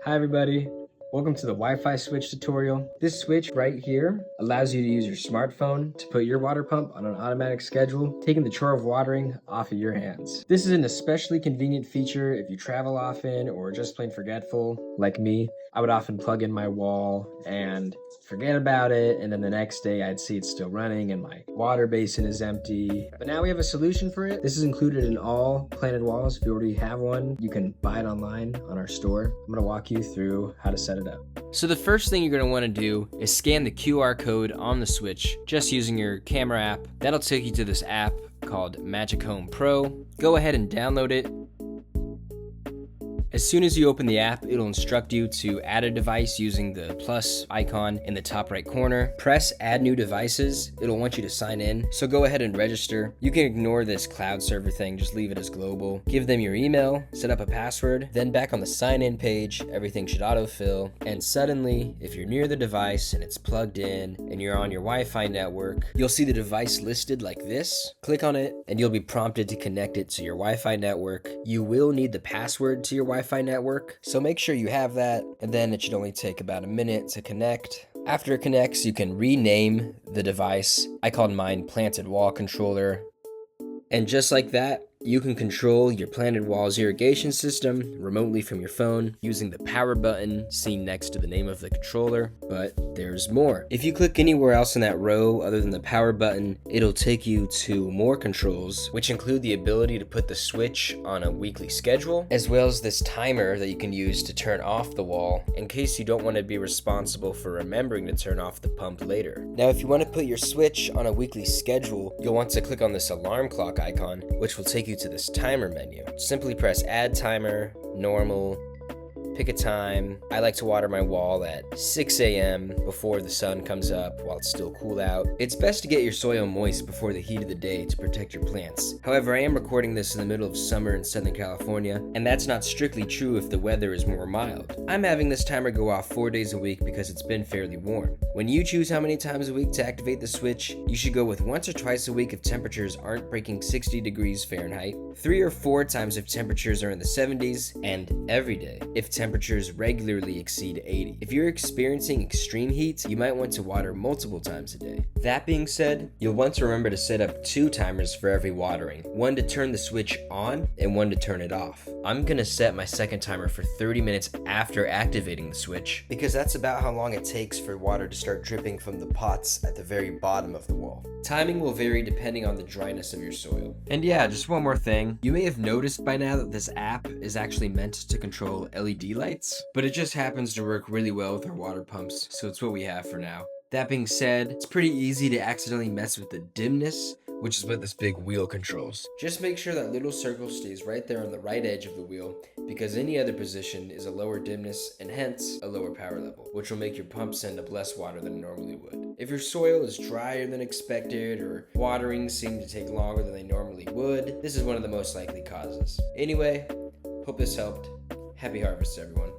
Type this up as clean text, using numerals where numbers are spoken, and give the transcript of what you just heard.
Hi everybody, welcome to the Wi-Fi switch tutorial. This switch right here allows you to use your smartphone to put your water pump on an automatic schedule, taking the chore of watering off of your hands. This is an especially convenient feature if you travel often or just plain forgetful, like me. I would often plug in my wall and forget about it, and then the next day I'd see it's still running and my water basin is empty. But now we have a solution for it. This is included in all Planted Walls. If you already have one, you can buy it online on our store. I'm gonna walk you through how to set it up. So the first thing you're going to want to do is scan the QR code on the switch just using your camera app. That'll take you to this app called Magic Home Pro. Go ahead and download it. As soon as you open the app, it'll instruct you to add a device using the plus icon in the top right corner. Press add new devices. It'll want you to sign in. So go ahead and register. You can ignore this cloud server thing, just leave it as global. Give them your email, set up a password. Then back on the sign in page, everything should autofill. And suddenly, if you're near the device and it's plugged in and you're on your Wi-Fi network, you'll see the device listed like this. Click on it and you'll be prompted to connect it to your Wi-Fi network. You will need the password to your Wi-Fi network, so make sure you have that, and then it should only take about a minute to connect. After it connects, you can rename the device. I called mine Planted Wall Controller. And just like that, you can control your Planted Walls irrigation system remotely from your phone using the power button seen next to the name of the controller. But there's more. If you click anywhere else in that row other than the power button, it'll take you to more controls, which include the ability to put the switch on a weekly schedule, as well as this timer that you can use to turn off the wall in case you don't want to be responsible for remembering to turn off the pump later. Now, if you want to put your switch on a weekly schedule, you'll want to click on this alarm clock icon, which will take you to this timer menu. Simply press add timer, normal, pick a time. I like to water my wall at 6 a.m. before the sun comes up while it's still cool out. It's best to get your soil moist before the heat of the day to protect your plants. However, I am recording this in the middle of summer in Southern California, and that's not strictly true if the weather is more mild. I'm having this timer go off 4 days a week because it's been fairly warm. When you choose how many times a week to activate the switch, you should go with once or twice a week if temperatures aren't breaking 60 degrees Fahrenheit, 3 or 4 times if temperatures are in the 70s, and every day if temperatures regularly exceed 80. If you're experiencing extreme heat, you might want to water multiple times a day. That being said, you'll want to remember to set up 2 timers for every watering, one to turn the switch on and one to turn it off. I'm gonna set my second timer for 30 minutes after activating the switch because that's about how long it takes for water to start dripping from the pots at the very bottom of the wall. Timing will vary depending on the dryness of your soil. And yeah, just one more thing. You may have noticed by now that this app is actually meant to control LED lights, but it just happens to work really well with our water pumps, so it's what we have for now. That being said, it's pretty easy to accidentally mess with the dimness, which is what this big wheel controls. Just make sure that little circle stays right there on the right edge of the wheel, because any other position is a lower dimness and hence a lower power level, which will make your pump send up less water than it normally would. If your soil is drier than expected or waterings seem to take longer than they normally would, this is one of the most likely causes. Anyway, hope this helped. Happy harvest, everyone.